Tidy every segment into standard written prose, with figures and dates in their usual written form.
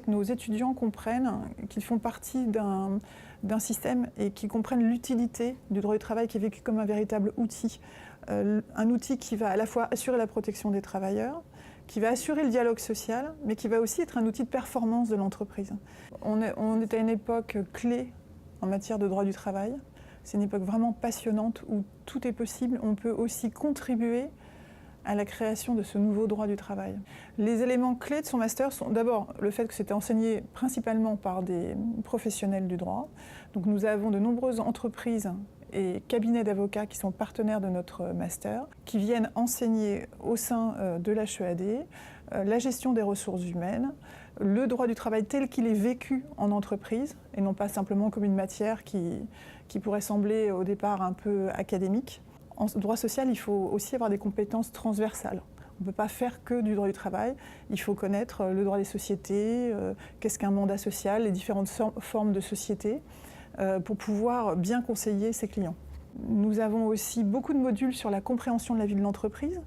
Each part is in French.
que nos étudiants comprennent qu'ils font partie d'un système et qu'ils comprennent l'utilité du droit du travail qui est vécu comme un véritable outil. Un outil qui va à la fois assurer la protection des travailleurs, qui va assurer le dialogue social, mais qui va aussi être un outil de performance de l'entreprise. On est à une époque clé en matière de droit du travail. C'est une époque vraiment passionnante où tout est possible. On peut aussi contribuer à la création de ce nouveau droit du travail. Les éléments clés de son master sont d'abord le fait que c'était enseigné principalement par des professionnels du droit. Donc nous avons de nombreuses entreprises et cabinets d'avocats qui sont partenaires de notre master, qui viennent enseigner au sein de l'HEAD la gestion des ressources humaines, le droit du travail tel qu'il est vécu en entreprise, et non pas simplement comme une matière qui pourrait sembler au départ un peu académique. En droit social, il faut aussi avoir des compétences transversales. On ne peut pas faire que du droit du travail, il faut connaître le droit des sociétés, qu'est-ce qu'un mandat social, les différentes formes de société, pour pouvoir bien conseiller ses clients. Nous avons aussi beaucoup de modules sur la compréhension de la vie de l'entreprise,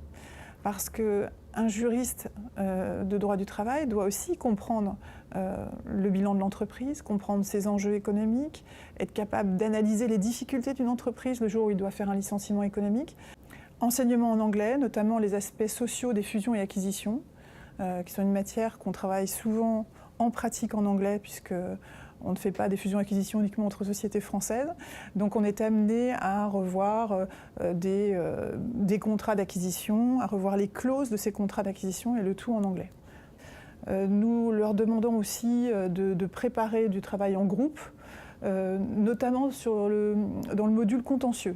parce qu'un juriste de droit du travail doit aussi comprendre le bilan de l'entreprise, comprendre ses enjeux économiques, être capable d'analyser les difficultés d'une entreprise le jour où il doit faire un licenciement économique. Enseignement en anglais, notamment les aspects sociaux des fusions et acquisitions, qui sont une matière qu'on travaille souvent en pratique en anglais, puisque on ne fait pas des fusions-acquisitions uniquement entre sociétés françaises. Donc on est amené à revoir des contrats d'acquisition, à revoir les clauses de ces contrats d'acquisition, et le tout en anglais. Nous leur demandons aussi de préparer du travail en groupe, notamment dans le module contentieux.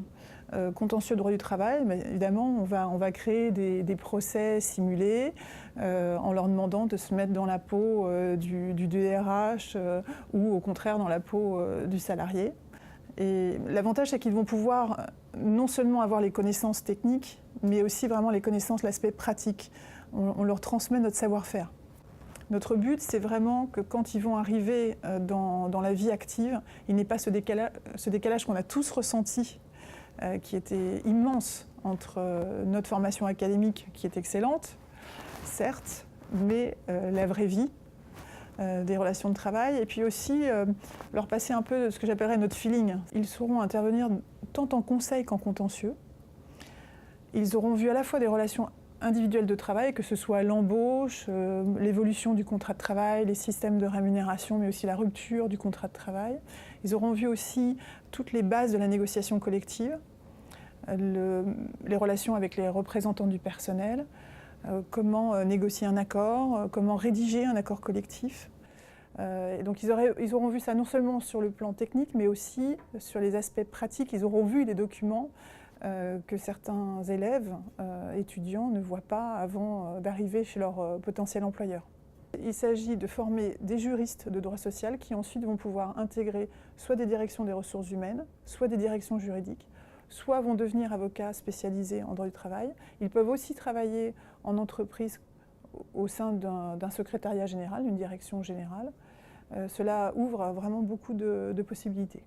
Contentieux droit du travail, mais évidemment on va créer des procès simulés en leur demandant de se mettre dans la peau du DRH ou au contraire dans la peau du salarié. Et l'avantage, c'est qu'ils vont pouvoir non seulement avoir les connaissances techniques, mais aussi vraiment les connaissances, l'aspect pratique. On leur transmet notre savoir-faire. Notre but, c'est vraiment que quand ils vont arriver dans la vie active, il n'y ait pas ce décalage qu'on a tous ressenti, qui était immense entre notre formation académique, qui est excellente, certes, mais la vraie vie, des relations de travail, et puis aussi leur passer un peu ce que j'appellerais notre feeling. Ils sauront intervenir tant en conseil qu'en contentieux. Ils auront vu à la fois des relations individuelles de travail, que ce soit l'embauche, l'évolution du contrat de travail, les systèmes de rémunération, mais aussi la rupture du contrat de travail. Ils auront vu aussi toutes les bases de la négociation collective, les relations avec les représentants du personnel, comment négocier un accord, comment rédiger un accord collectif. Et donc ils auront vu ça non seulement sur le plan technique, mais aussi sur les aspects pratiques. Ils auront vu les documents que certains élèves, étudiants, ne voient pas avant d'arriver chez leur potentiel employeur. Il s'agit de former des juristes de droit social qui ensuite vont pouvoir intégrer soit des directions des ressources humaines, soit des directions juridiques, soit vont devenir avocats spécialisés en droit du travail. Ils peuvent aussi travailler en entreprise au sein d'un secrétariat général, d'une direction générale. Cela ouvre vraiment beaucoup de possibilités.